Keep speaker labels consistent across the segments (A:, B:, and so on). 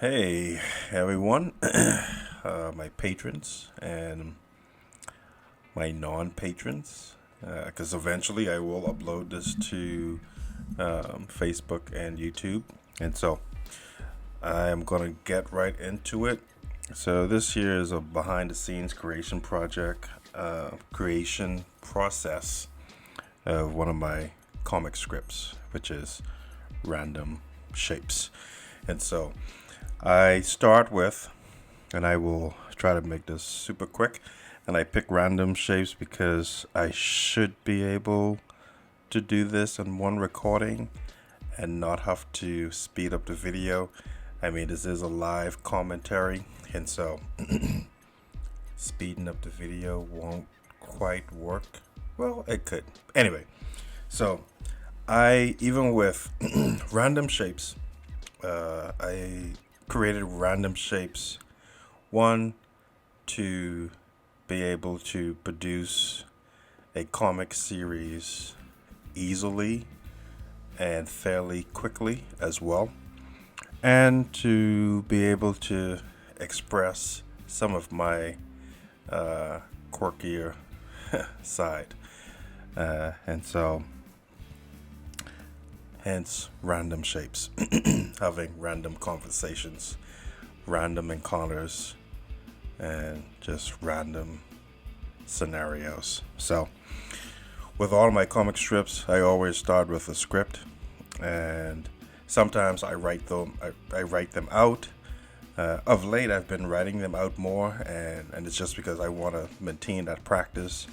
A: Hey everyone, my patrons and my non-patrons, because eventually I will upload this to Facebook and YouTube, and so I am gonna get right into it. So this here is a behind-the-scenes creation project, creation process of one of my comic scripts, which is Random Shapes, and so I start with, and I will try to make this super quick, and I pick random shapes because I should be able to do this in one recording and not have to speed up the video. I mean, this is a live commentary, and so speeding up the video won't quite work. Well, it could. Anyway, so even with random shapes, I created random shapes. One, to be able to produce a comic series easily and fairly quickly as well, and to be able to express some of my quirkier side. And so, hence random shapes, having random conversations, random encounters, and just random scenarios. So, with all my comic strips, I always start with a script, and sometimes I write them. I write them out. Of late, I've been writing them out more, and it's just because I want to maintain that practice.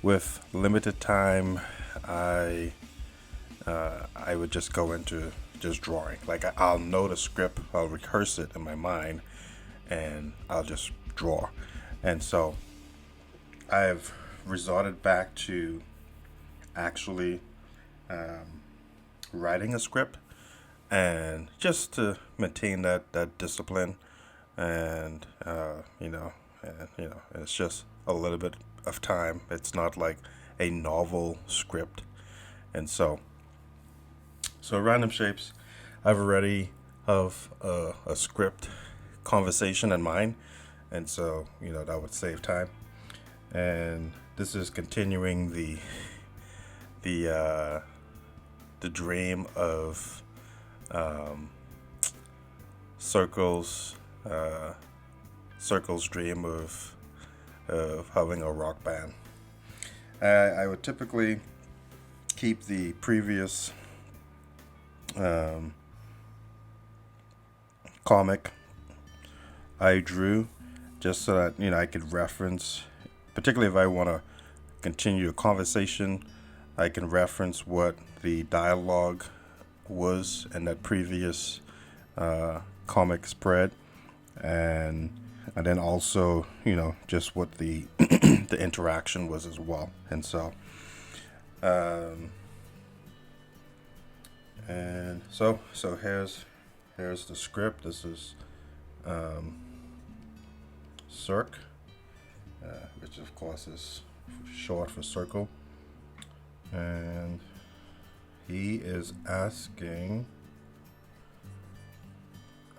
A: With limited time, I would just go into just drawing. Like I'll know the script, I'll rehearse it in my mind, and I'll just draw. And so I've resorted back to actually writing a script, and just to maintain that discipline, and it's just a little bit of time. It's not like a novel script, and so random shapes. I've already have a script conversation in mind, and so that would save time. And this is continuing the dream of circles circles dream of having a rock band. I would typically keep the previous comic I drew, just so that I could reference, particularly if I want to continue a conversation, I can reference what the dialogue was in that previous comic spread, and then also just what the the interaction was as well. And so here's the script. This is Cirque, which of course is short for circle, and he is asking,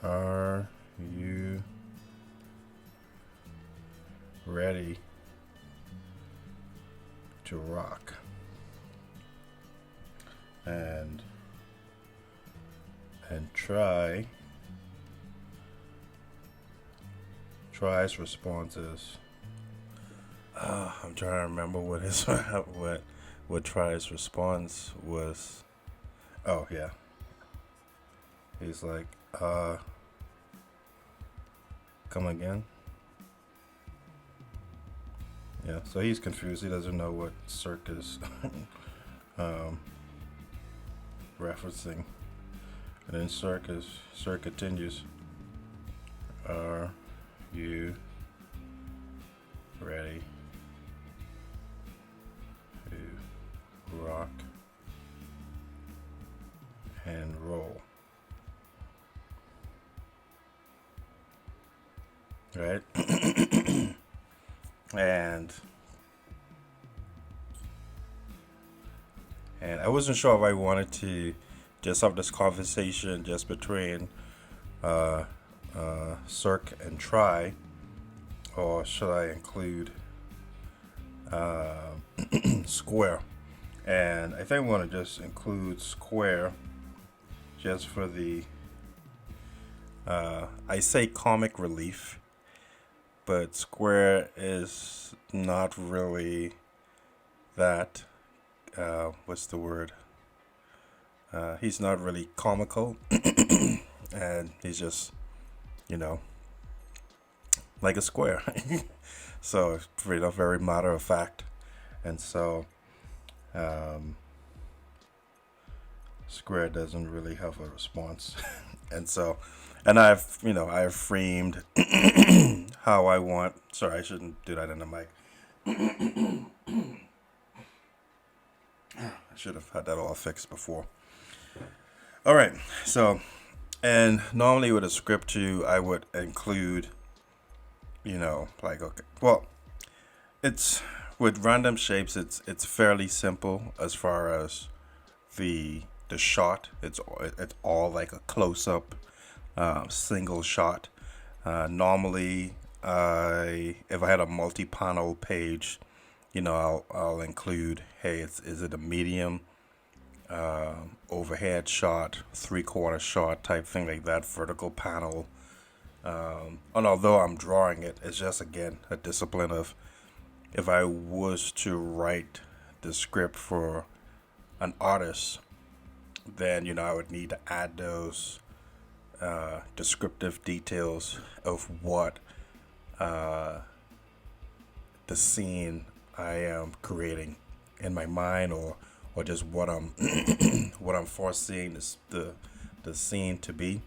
A: "Are you ready to rock?" And Try's response is, I'm trying to remember what his what Try's response was. Oh yeah, he's like, come again. Yeah, so he's confused. He doesn't know what Cirque is referencing. And then Cirque continues. Are you ready to rock and roll? Right? and I wasn't sure if I wanted to just have this conversation just between circ and try, or should I include square? And I think I'm going to just include square just for the, I say comic relief, but square is not really that, what's the word? He's not really comical, and he's just, you know, like a square. So it's very matter of fact, and so square doesn't really have a response, and so, and I've framed how I want. Sorry, I shouldn't do that in the mic. I should have had that all fixed before. All right, so, and normally with a script too, I would include, like, okay, well, it's with random shapes, it's fairly simple as far as the shot. It's all like a close up, single shot. Normally, if I had a multi-panel page, I'll include, hey, is it a medium, overhead shot, 3/4 shot type thing like that, vertical panel. And although I'm drawing it, it's just again a discipline of, if I was to write the script for an artist, then I would need to add those descriptive details of what the scene I am creating in my mind, or just what I'm what I'm foreseeing the scene to be,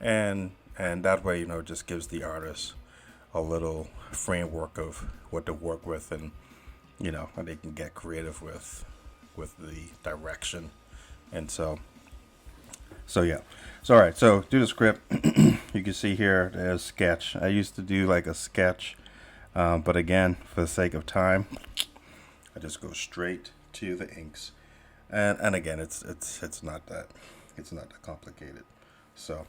A: and that way just gives the artist a little framework of what to work with, and and they can get creative with the direction, and so yeah. So all right, so do the script. You can see here there's sketch. I used to do like a sketch, but again, for the sake of time, I just go straight to the inks, and again, it's not that complicated. So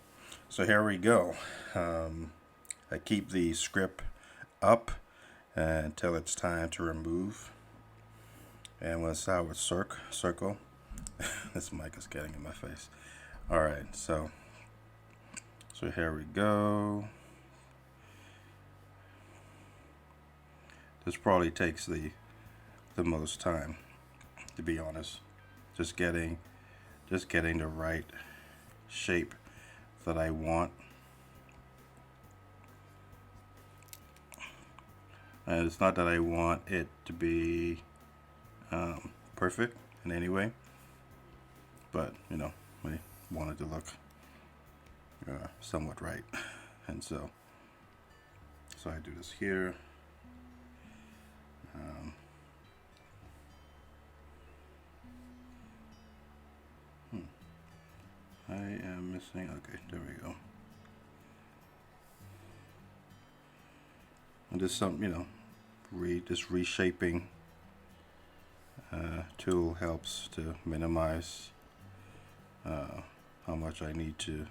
A: here we go. I keep the script up until it's time to remove, and we'll start with circle. This mic is getting in my face. All right, so here we go. This probably takes the most time, to be honest. Just getting the right shape that I want. And it's not that I want it to be perfect in any way, but I want it to look somewhat right. And so I do this here. I am missing. Okay, there we go. And just some, this reshaping tool helps to minimize how much I need to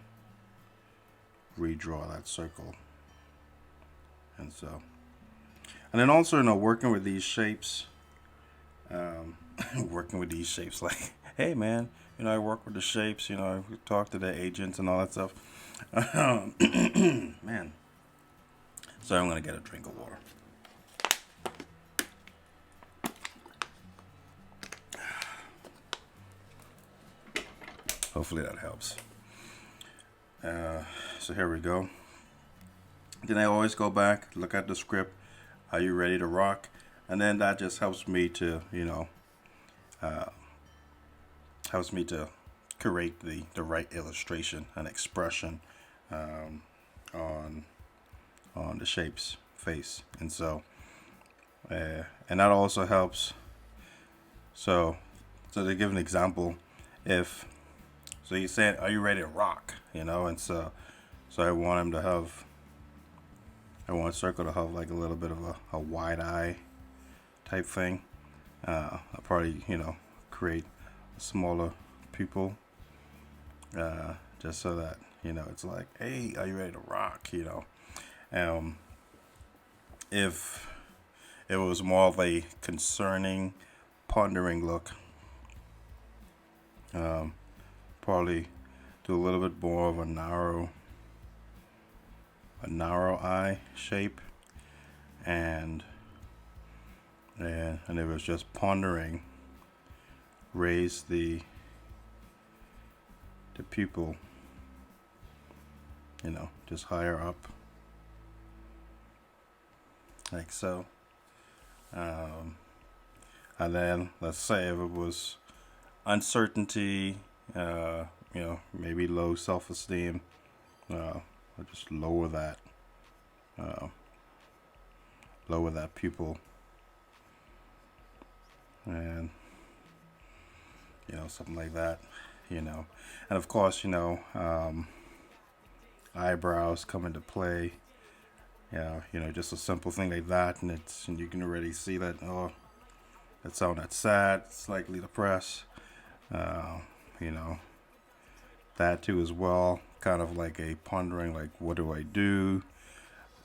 A: redraw that circle. And so, and then also, working with these shapes, like, hey man, I work with the shapes, I talk to the agents and all that stuff. Man. So I'm going to get a drink of water. Hopefully that helps. So here we go. Then I always go back, look at the script. Are you ready to rock? And then that just helps me to, create the right illustration and expression on the shape's face. And so, and that also helps. So to give an example, so he's saying, are you ready to rock? And so I want him to have, I want Circle to have like a little bit of a wide eye type thing. I'll probably, create a smaller pupil, just so that, It's like, hey, are you ready to rock? Um, if it was more of a concerning, pondering look, um, probably do a little bit more of a narrow eye shape, and and it was just pondering, raise the pupil, just higher up, like so. Um, and then let's say if it was uncertainty, maybe low self-esteem, I'll just uh, lower that pupil, and something like that, and of course, eyebrows come into play. Just a simple thing like that, and you can already see that. Oh, that sounded sad, slightly depressed. Uh, you know, that too as well. Kind of like a pondering, like, what do I do?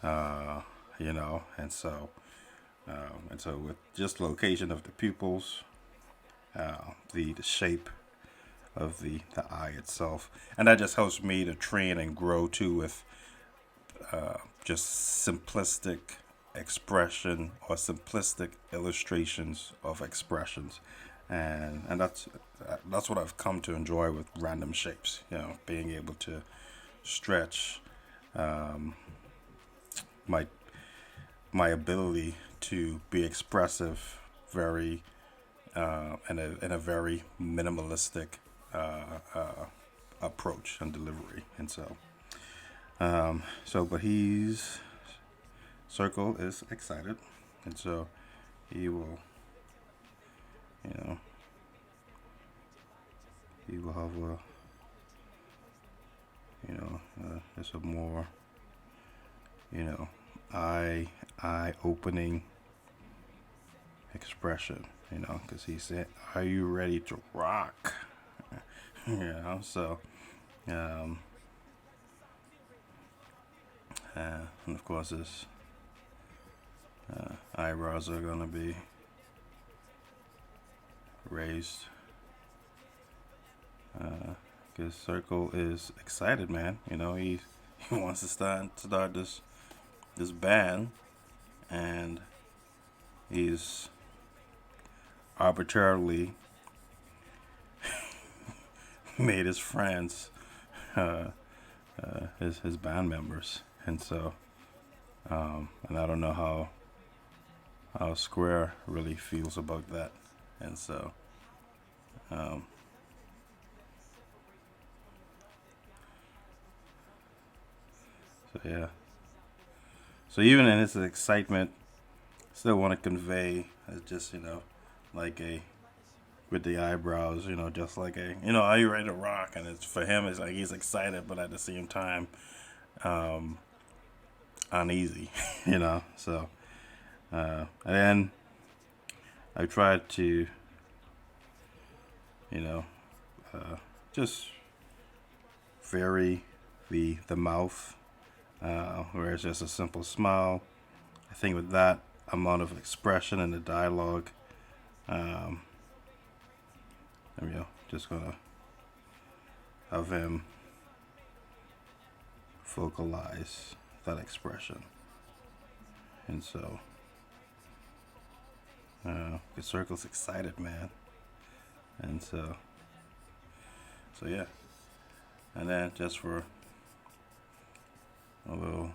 A: Uh, and so with just location of the pupils, the shape of the eye itself, and that just helps me to train and grow too with just simplistic expression or simplistic illustrations of expressions, and that's what I've come to enjoy with random shapes. Being able to stretch um, my my ability to be expressive very in a very minimalistic approach and delivery, and but he's Circle is excited, and so he will, you know, he will have just a more, you know, eye opening expression, because he said, "Are you ready to rock?" So, um, and of course his eyebrows are gonna be raised. Because Circle is excited, man. He wants to start this band, and he's arbitrarily made his friends uh, his band members, and so and I don't know how Square really feels about that, and so um, yeah. So even in his excitement, still want to convey just like a with the eyebrows, just like are you ready to rock? And it's for him, it's like he's excited, but at the same time, um, uneasy, So, and then I tried to, you know, just vary the mouth, where it's just a simple smile. I think with that amount of expression in the dialogue, um, just gonna have him vocalize that expression, and so the Circle's excited, man, and so yeah, and then just for a little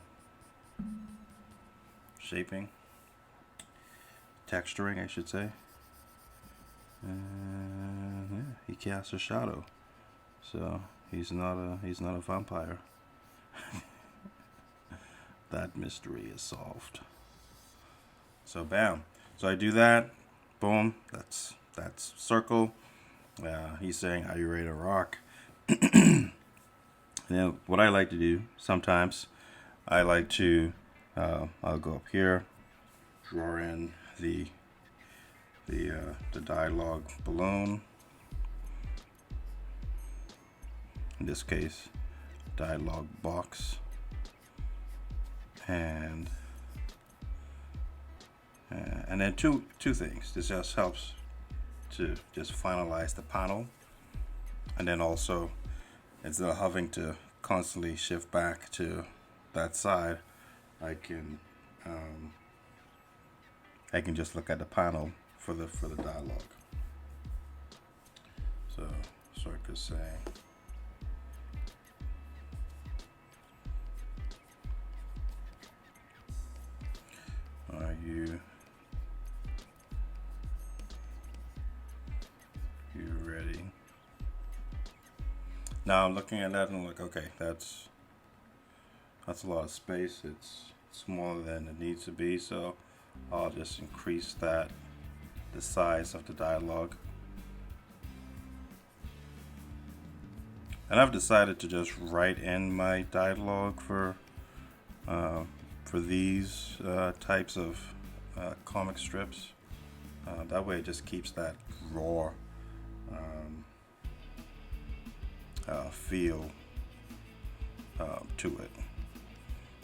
A: shaping, texturing, I should say. And yeah, he casts a shadow, so he's not a vampire. That mystery is solved. So bam. So I do that. Boom. That's Circle. He's saying, "Are you ready to rock?" Now, what I like to do sometimes, I like to, I'll go up here, draw in the dialogue balloon. In this case, dialog box, and then two things. This just helps to just finalize the panel, and then also instead of having to constantly shift back to that side, I can just look at the panel for the dialog. So I could say are you ready? Now I'm looking at that and I'm like, okay, that's a lot of space. It's smaller than it needs to be, so I'll just increase the size of the dialog. And I've decided to just write in my dialogue for these types of comic strips. That way it just keeps that raw feel to it.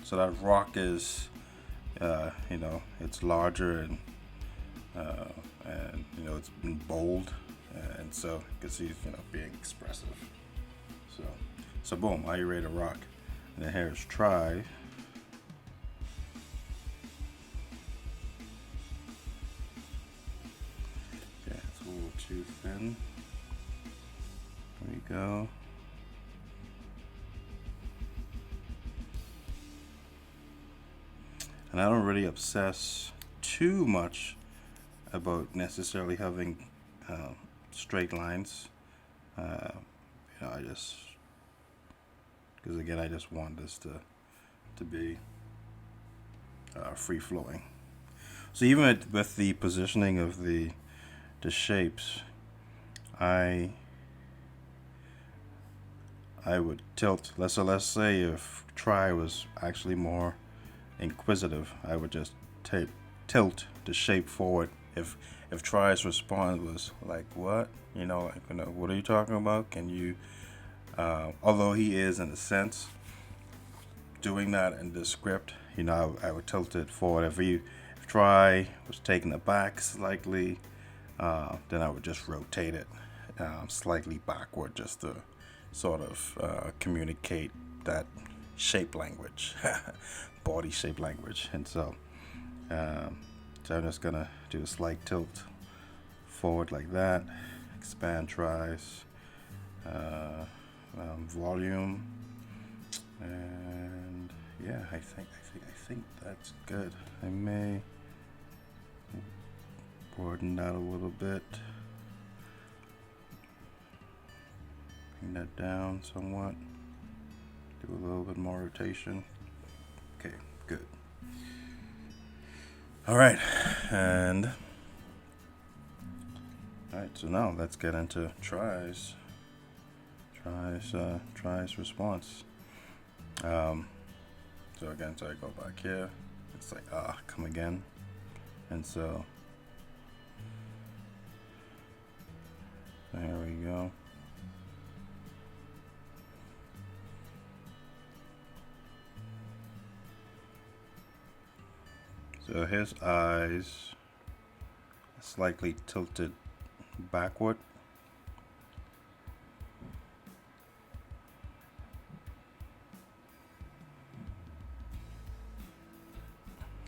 A: So that rock is, it's larger and it's bold, and so you can see being expressive. So boom, are you ready to rock? And then here's try. Yeah, it's a little too thin. There we go. And I don't really obsess too much about necessarily having straight lines. I just, because again, I just want this to be free flowing. So even with the positioning of the shapes, I would tilt. Let's say if try was actually more inquisitive, I would just tilt the shape forward. If try's response was like, what? What are you talking about? Can you, although he is in a sense doing that in the script, I would tilt it forward. If try was taken aback slightly, then I would just rotate it slightly backward, just to sort of communicate that shape language, body shape language. And so I'm just gonna do a slight tilt forward like that. Expand tries, volume, and yeah, I think that's good. I may broaden that a little bit, bring that down somewhat, do a little bit more rotation. Okay, good. All right, so now let's get into tries response. So again, I go back here, it's like, come again. And so there we go. So his eyes slightly tilted backward.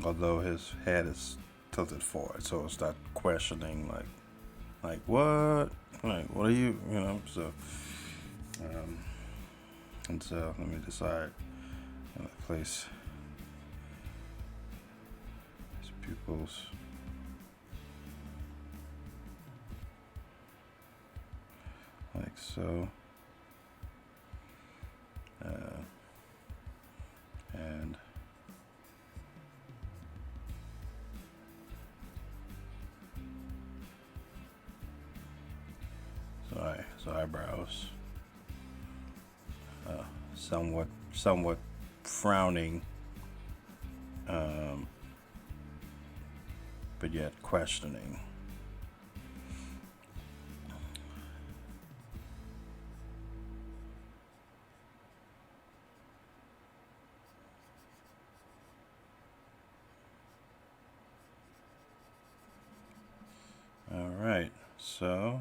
A: Although his head is tilted forward, so it's that questioning, like what? Like, what are you, so, and so let me decide, place his pupils. Like so, and so eyebrows, somewhat frowning, but yet questioning. so,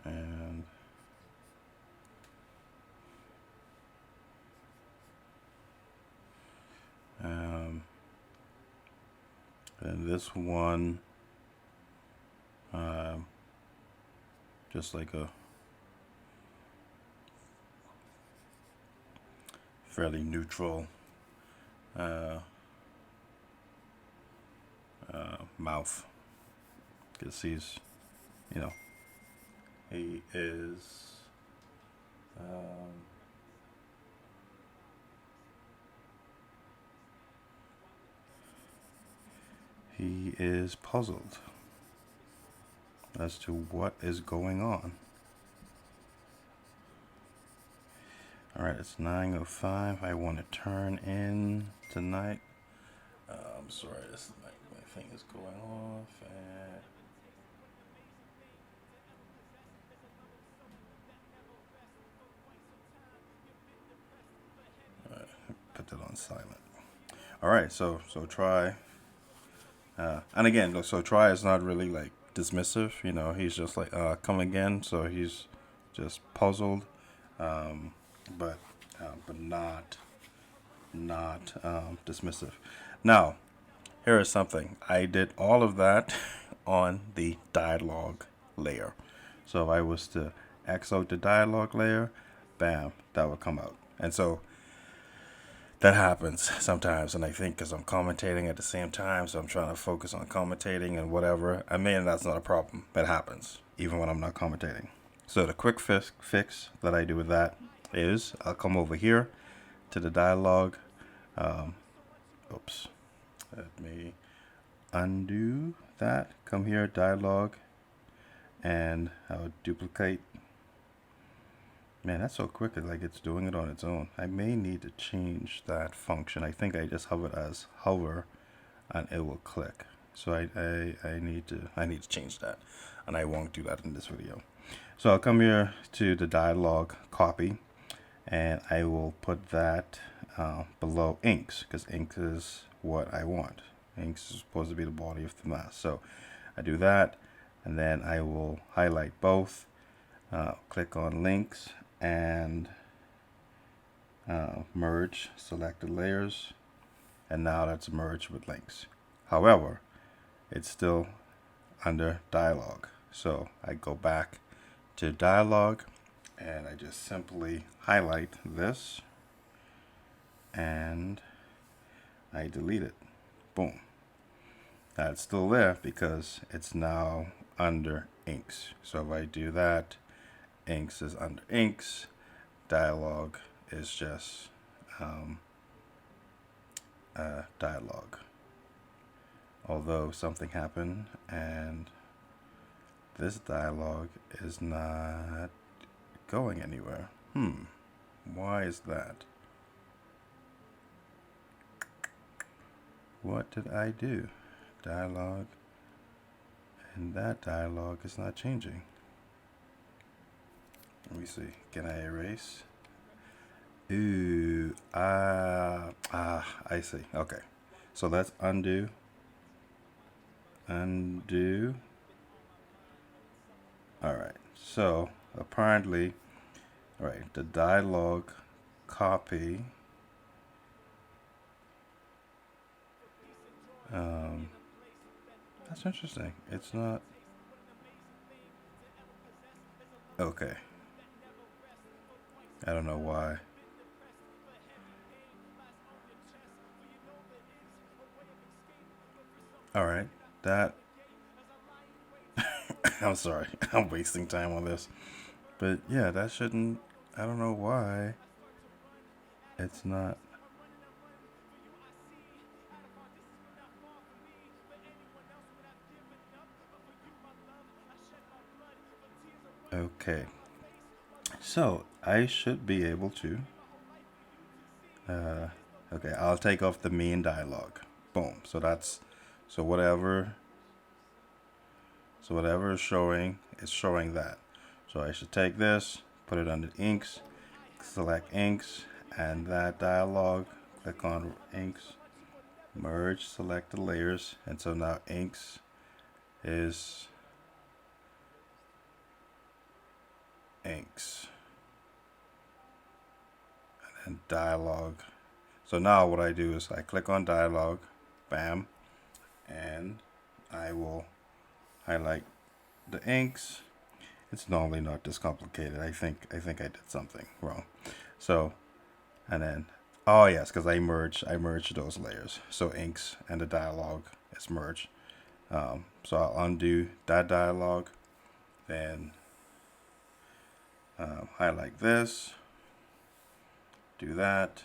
A: and and this one, just like a fairly neutral mouth, because he's, you know, he is he is puzzled as to what is going on. All right, it's 9:05. I want to turn in tonight. I'm sorry, my thing is going off. And put that on silent. All right, so try. And again, look, so try is not really like dismissive. You know, he's just like come again. So he's just puzzled, but not dismissive. Now, here is something. I did all of that on the dialogue layer. So if I was to X out the dialogue layer, bam, that would come out. And so that happens sometimes. And I think because I'm commentating at the same time, so I'm trying to focus on commentating and whatever. I mean, that's not a problem. It happens, even when I'm not commentating. So the quick fix that I do with that is I'll come over here to the dialogue. Oops. Let me undo that. Come here, dialogue, and I'll duplicate. Man, that's so quick. Like it's doing it on its own. I may need to change that function. I think I just hover, and it will click. So I need to change that, and I won't do that in this video. So I'll come here to the dialogue copy, and I will put that below inks, because inks is what I want. Inks is supposed to be the body of the mask. So I do that, and then I will highlight both, click on links, and merge selected layers, and now that's merged with links. However, it's still under dialogue. So I go back to dialogue, and I just simply highlight this, and I delete it. Boom. That's still there because it's now under inks. So if I do that, inks is under inks, dialogue is just dialogue. Although something happened and this dialogue is not going anywhere. Why is that? What did I do? Dialogue, and that dialogue is not changing. Let me see. Can I erase? Ooh, I see. Okay. So let's undo. Undo. All right. So apparently, all right, the dialogue copy. That's interesting. It's not. Okay. I don't know why. All right. That. I'm sorry. I'm wasting time on this. But yeah, that shouldn't. I don't know why. It's not. Okay. So I should be able to. Okay, I'll take off the main dialogue. Boom. So that's. So whatever. So whatever is showing that. So I should take this, put it under inks, select inks, and that dialog, click on inks, merge, select the layers, and so now inks is inks and dialogue. So now what I do is I click on dialogue, bam, and I will highlight the inks. It's normally not this complicated. I think I did something wrong. So, and then, oh yes, because I merged those layers. So inks and the dialogue is merged. So I'll undo that dialogue, then highlight this, do that,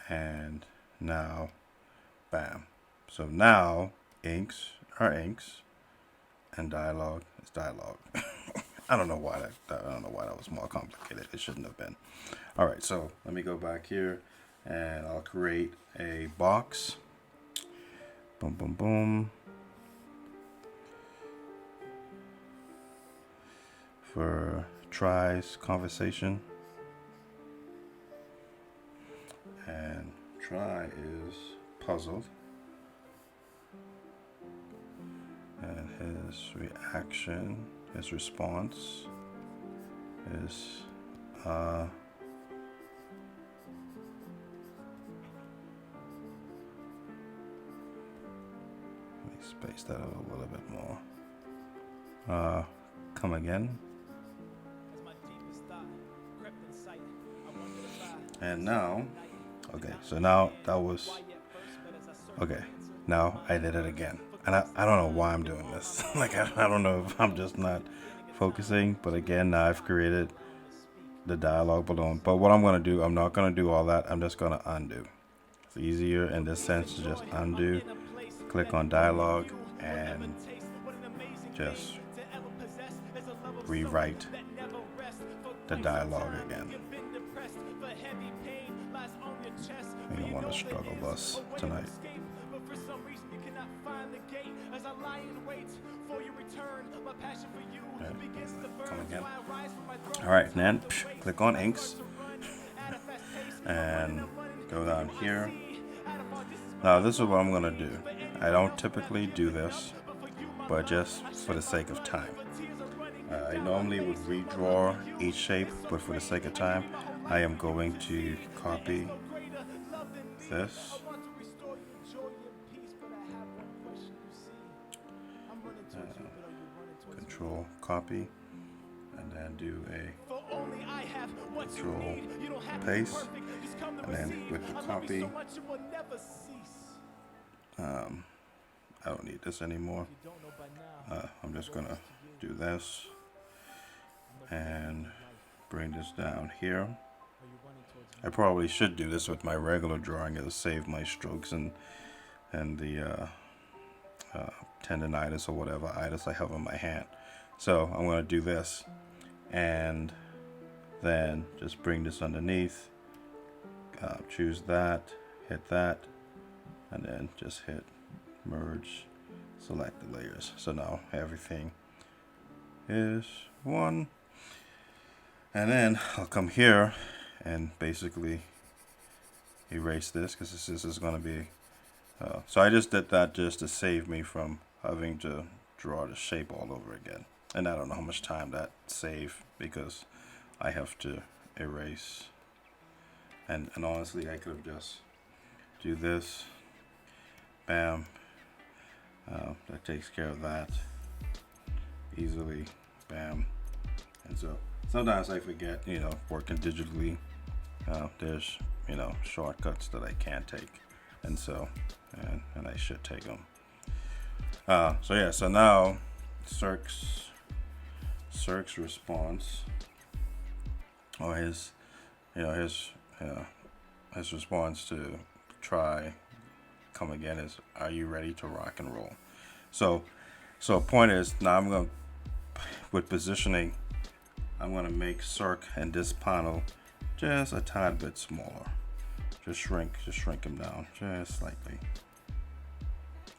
A: and now, bam. So now inks are inks, and dialogue is dialogue. I don't know why that was more complicated. It shouldn't have been. All right, so let me go back here, and I'll create a box. Boom, boom, boom. For tries conversation, and try is puzzled, and his reaction, his response is let me space that out a little bit more. Come again. And now, okay, so now that was, okay, now I did it again. And I don't know why I'm doing this. Like, I don't know if I'm just not focusing, but again, now I've created the dialogue balloon. But what I'm going to do, I'm not going to do all that. I'm just going to undo. It's easier in this sense to just undo, click on dialogue, and just rewrite the dialogue again. You don't want to struggle bus tonight. Come again. All right, then click on inks and go down here. Now this is what I'm gonna do. I don't typically do this, but just for the sake of time. I normally would redraw each shape, but for the sake of time, I am going to copy this. Control copy, and then do a control paste, and then with the copy, I don't need this anymore. I'm just gonna do this and bring this down here. I probably should do this with my regular drawing. It'll save my strokes and the tendonitis or whatever itis I have in my hand. So I'm going to do this and then just bring this underneath, choose that, hit that, and then just hit merge, select the layers. So now everything is one. And then I'll come here and basically erase this, because this is going to be so I just did that just to save me from having to draw the shape all over again. And I don't know how much time that saved, because I have to erase. And honestly, I could have just do this, bam, that takes care of that easily, bam. And so sometimes I forget, working digitally, there's, shortcuts that I can't take. And so, and I should take them. So yeah, so now Cirque's response, or his response to try come again is, are you ready to rock and roll? So point is, now I'm going to, with positioning, I'm going to make Cirque and this panel just a tad bit smaller. Just shrink him down just slightly.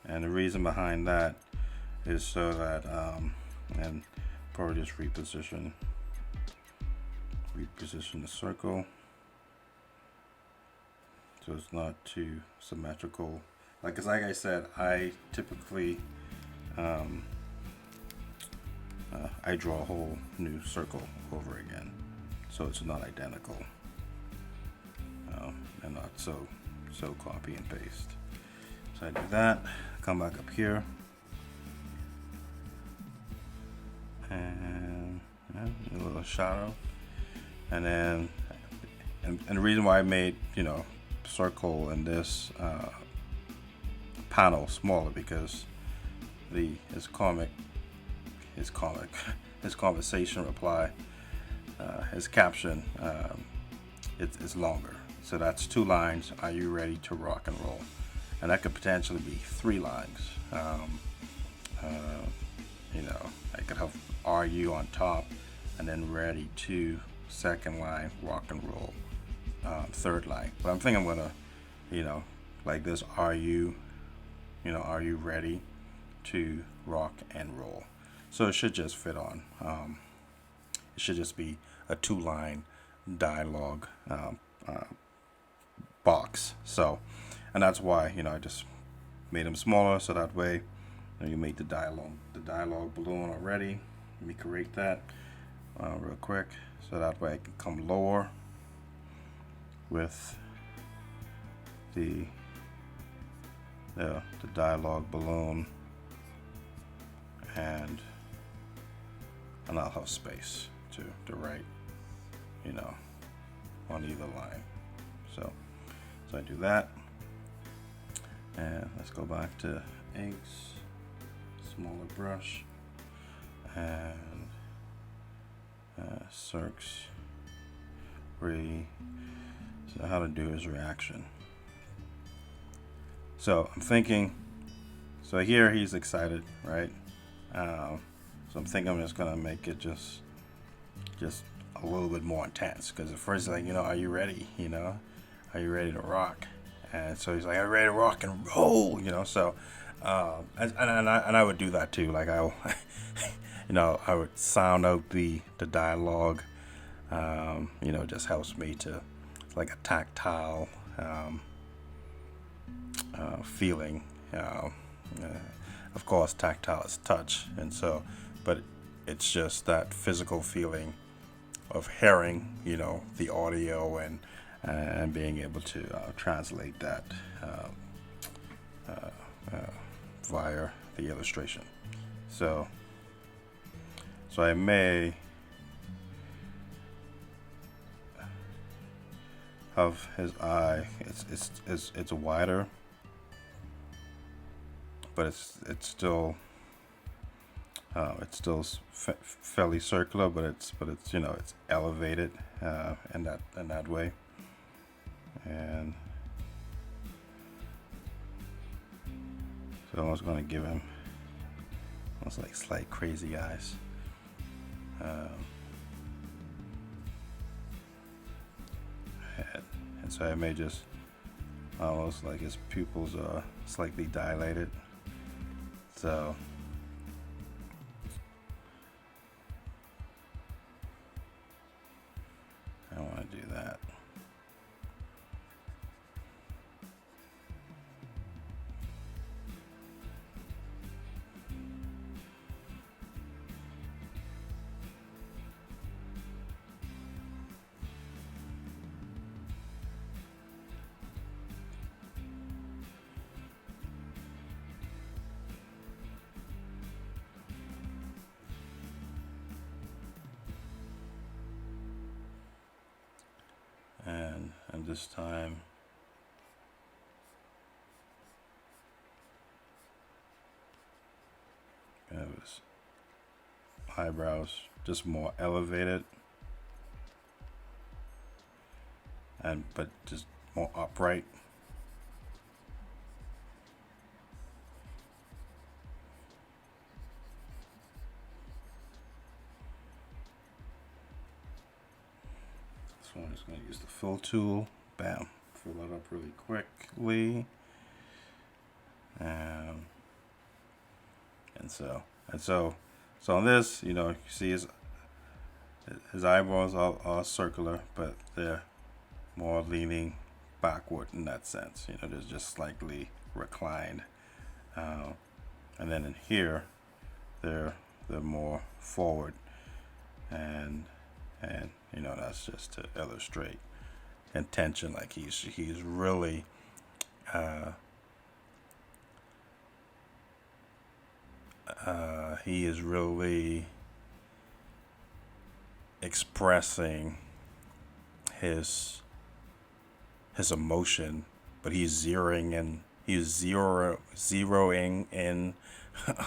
A: And the reason behind that is so that, and probably just reposition the circle so it's not too symmetrical. Like I said, I typically I draw a whole new circle over again, so it's not identical, and not so copy and paste. So I do that, come back up here, and a little shadow, and then and the reason why I made circle in this panel smaller, because his conversation reply, his caption, it's longer. So that's 2 lines. Are you ready to rock and roll? And that could potentially be 3 lines. I could have "Are you" on top, and then "Ready to" second line, rock and roll, third line. But I'm thinking I'm gonna, like this: Are you ready to rock and roll? So it should just fit on. It should just be a 2-line dialogue box. So, and that's why I just made them smaller, so that way you make the dialogue balloon already. Let me create that real quick, so that way I can come lower with the dialogue balloon, and I'll have space to write, on either line. So I do that, and let's go back to inks, smaller brush, and circs. So how to do his reaction. So I'm thinking. So here he's excited, right? So I'm thinking I'm just gonna make it just a little bit more intense, because at first, like, are you ready? Are you ready to rock? And so he's like, "I'm ready to rock and roll." So and I would do that too. Like I I would sound out the dialogue. Just helps me to, it's like a tactile feeling. Of course, tactile is touch, and so, but it's just that physical feeling of hearing, the audio, and being able to translate that via the illustration. So I may of his eye, it's wider, but it's still fairly circular, but it's it's elevated in that way, and so I was going to give him almost like slight crazy eyes. And so I may just almost like his pupils are slightly dilated. So I want to do that. And this time it was eyebrows just more elevated, but just more upright. So I'm just going to use the fill tool. Bam. Fill that up really quickly. And so on this, you see his eyebrows are circular, but they're more leaning backward in that sense. They're just slightly reclined. and then in here, they're more forward, and that's just to illustrate intention. Like he's really he is really expressing his emotion, but he's zeroing in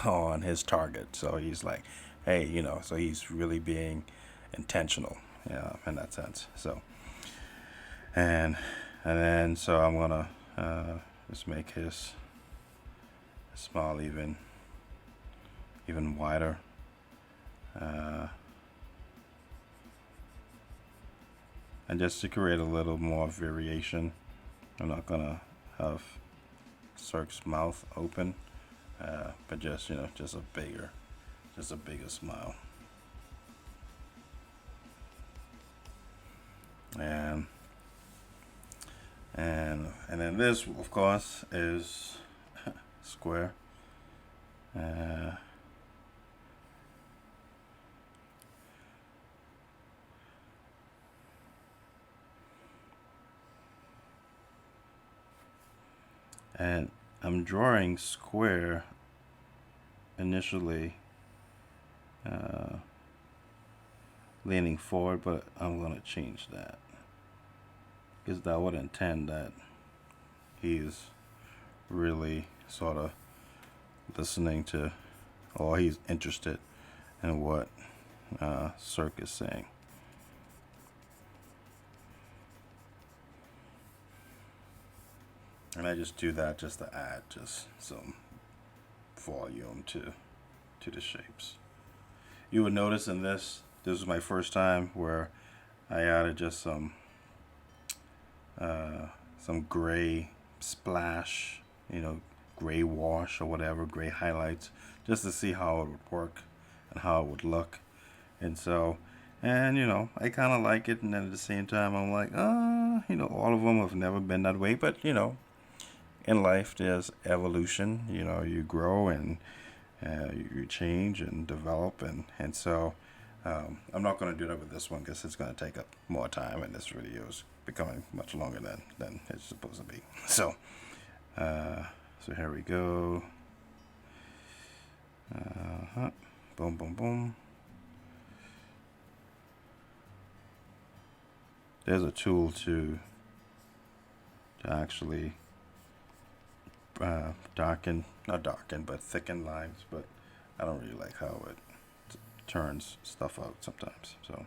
A: on his target. So he's like, hey, so he's really being intentional, in that sense. So and then so I'm gonna just make his smile even wider. And just to create a little more variation, I'm not gonna have Cirque's mouth open, but just just a bigger smile. And then this, of course, is Square. And I'm drawing Square initially leaning forward, but I'm going to change that because that would intend that he's really sort of listening to, or he's interested in what Cirque is saying. And I just do that just to add just some volume to the shapes. You would notice in this was my first time where I added just some gray splash, gray wash or whatever, gray highlights, just to see how it would work and how it would look. And so, I kind of like it, and then at the same time, I'm like, all of them have never been that way, but in life there's evolution. You grow and you change and develop, and so I'm not going to do that with this one because it's going to take up more time, and this video is becoming much longer than it's supposed to be. So here we go. Boom, boom, boom. There's a tool to actually not darken, but thicken lines, but I don't really like how it turns stuff out sometimes. So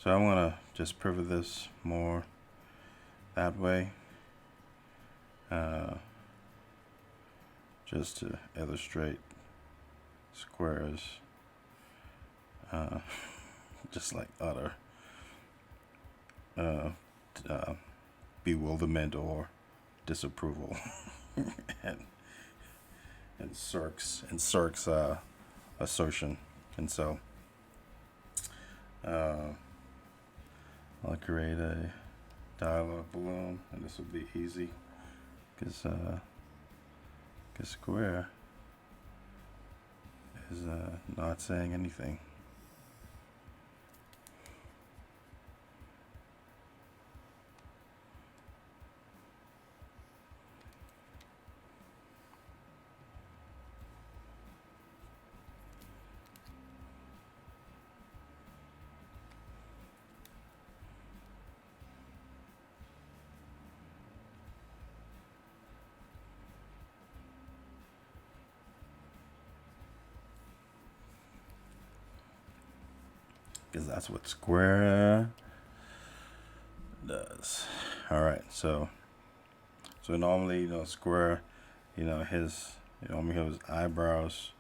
A: I'm gonna just pivot this more that way, just to illustrate Squares, just like utter bewilderment or disapproval. and Cirque's assertion. And so I'll create a dialogue balloon, and this will be easy because Square is not saying anything. Because that's what Square does. All right, so normally, Square, his eyebrows,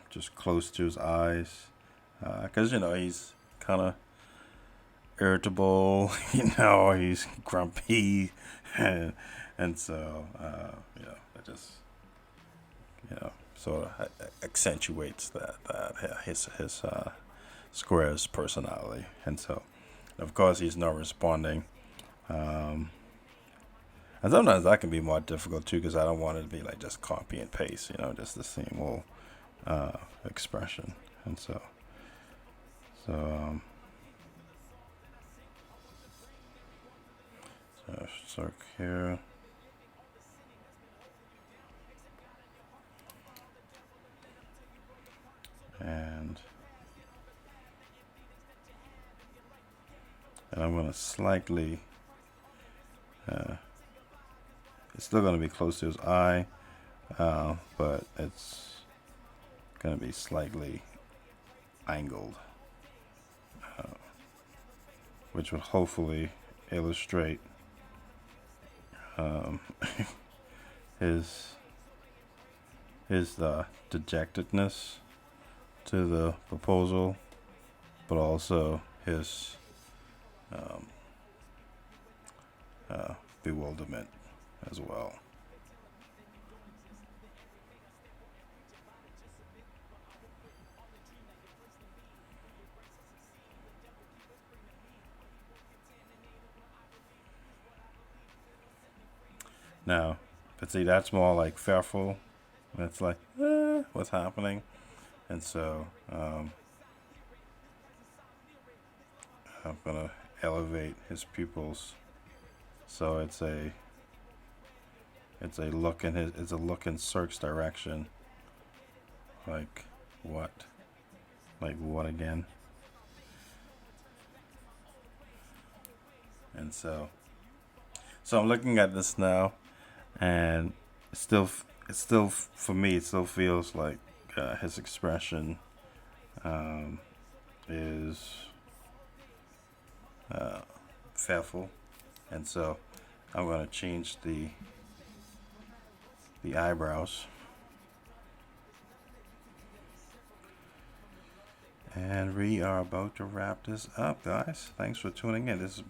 A: just close to his eyes, because he's kind of irritable, he's grumpy, and so that just sort of accentuates that his Square's personality. And so, of course, he's not responding. And And sometimes that can be more difficult too, because I don't want it to be like just copy and paste, just the same old expression. And so circle here. And I'm going to slightly, it's still going to be close to his eye, but it's going to be slightly angled, which would hopefully illustrate his dejectedness to the proposal, but also his bewilderment as well. Now, but see, that's more like fearful. It's like, what's happening? And so I'm gonna elevate his pupils, so it's a look in Cirque's direction. Like what? Like what again? And so I'm looking at this now, and it's still for me, it still feels like his expression is fearful, and so I'm going to change the eyebrows, and we are about to wrap this up, guys. Thanks for tuning in. This is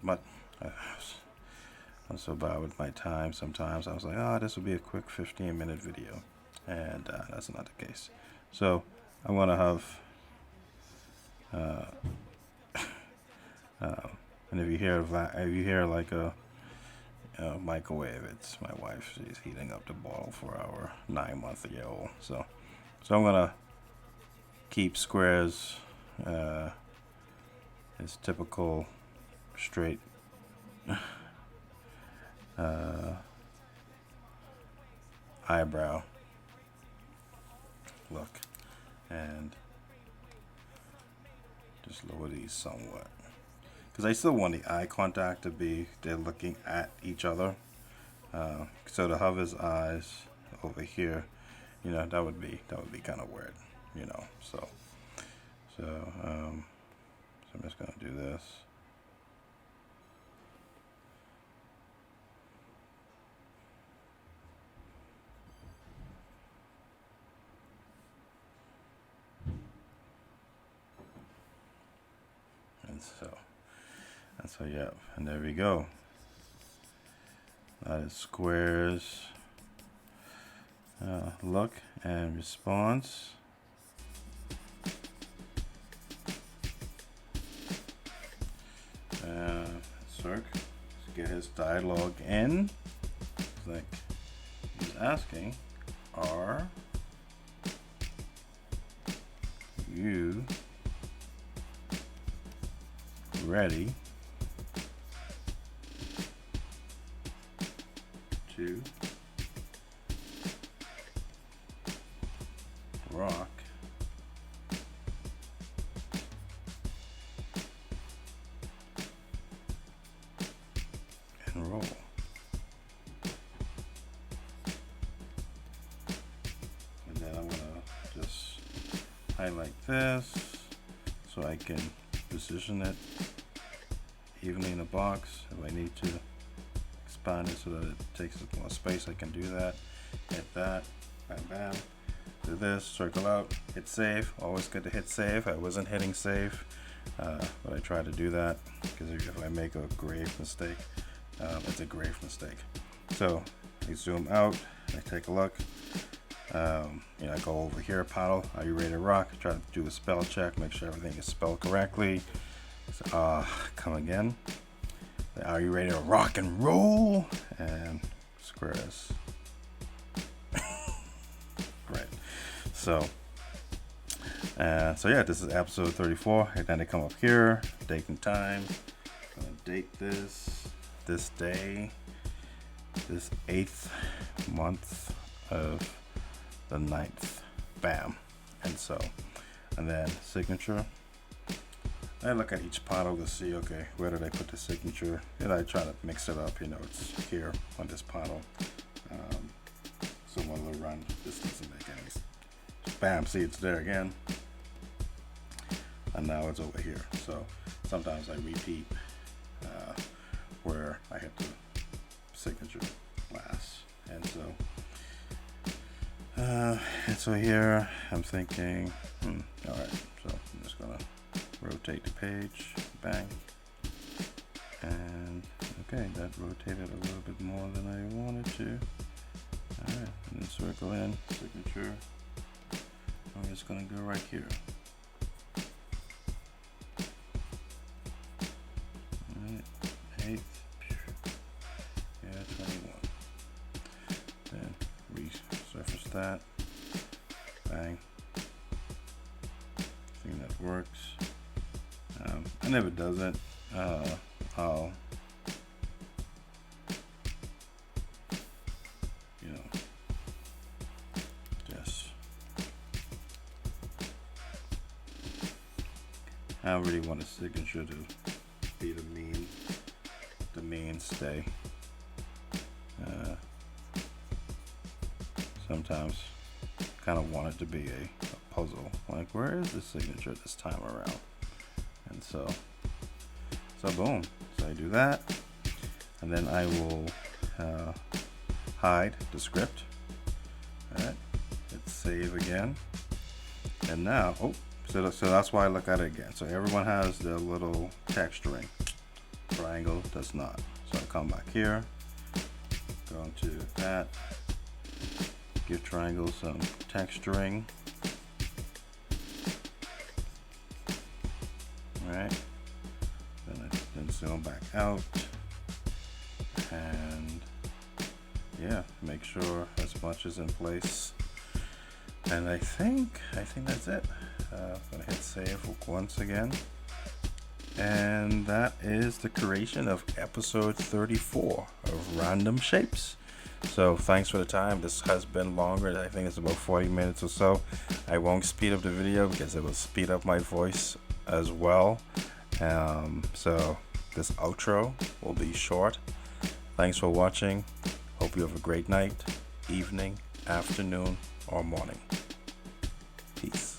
A: I'm so bad with my time. Sometimes I was like, this will be a quick 15-minute video, and that's not the case. So I'm gonna have and if you hear like a microwave, it's my wife. She's heating up the bottle for our 9-month-old. So I'm gonna keep Square's his typical straight eyebrow look, and just lower these somewhat, because I still want the eye contact to be they're looking at each other. So to have his eyes over here, that would be kind of weird, So I'm just gonna do this. And so yeah, and there we go. That is Square's look and response. Cirque, let's get his dialogue in. It's like he's asking, are you ready to rock and roll? And then I'm gonna just highlight this so I can position it evenly in the box. If I need to expand it so that it takes up more space, I can do that. Hit that, bam bam, do this, circle out, hit save. Always good to hit save. I wasn't hitting save, but I try to do that, because if I make a grave mistake, it's a grave mistake. So I zoom out, I take a look, I go over here, paddle, are you ready to rock? Try to do a spell check, make sure everything is spelled correctly. So, come again. Are you ready to rock and roll? And squares. Right. So yeah, this is episode 34. And then they come up here, date and time. I'm gonna date this day, this 8th month of the 9th. Bam. And then signature. I look at each panel to see, okay, where did I put the signature? And I try to mix it up, it's here on this panel. So one of the run, this doesn't make any sense. Bam, see, it's there again. And now it's over here. So sometimes I repeat where I hit the signature last. And so here I'm thinking, all right, so I'm just gonna rotate the page, bang, and okay, that rotated a little bit more than I wanted to. All right, and then circle in, signature. I'm just gonna go right here. All right, 8th, yeah, 21. Then resurface that, bang. I think that works. And if it doesn't, I'll just I don't really want a signature to be the mainstay. Sometimes kind of want it to be a puzzle. Like, where is the signature this time around? And so boom. So I do that, and then I will hide the script. All right, hit save again, and now so that's why I look at it again. So everyone has their little texturing. Triangle does not. So I come back here, go into that, give triangle some texturing. All right. Then zoom back out, and yeah, make sure as much is in place. And I think that's it. I'm gonna hit save once again, and that is the creation of episode 34 of Random Shapes. So thanks for the time. This has been longer. I think it's about 40 minutes or so. I won't speed up the video because it will speed up my voice as well. So this outro will be short. Thanks for watching. Hope you have a great night, evening, afternoon, or morning. Peace.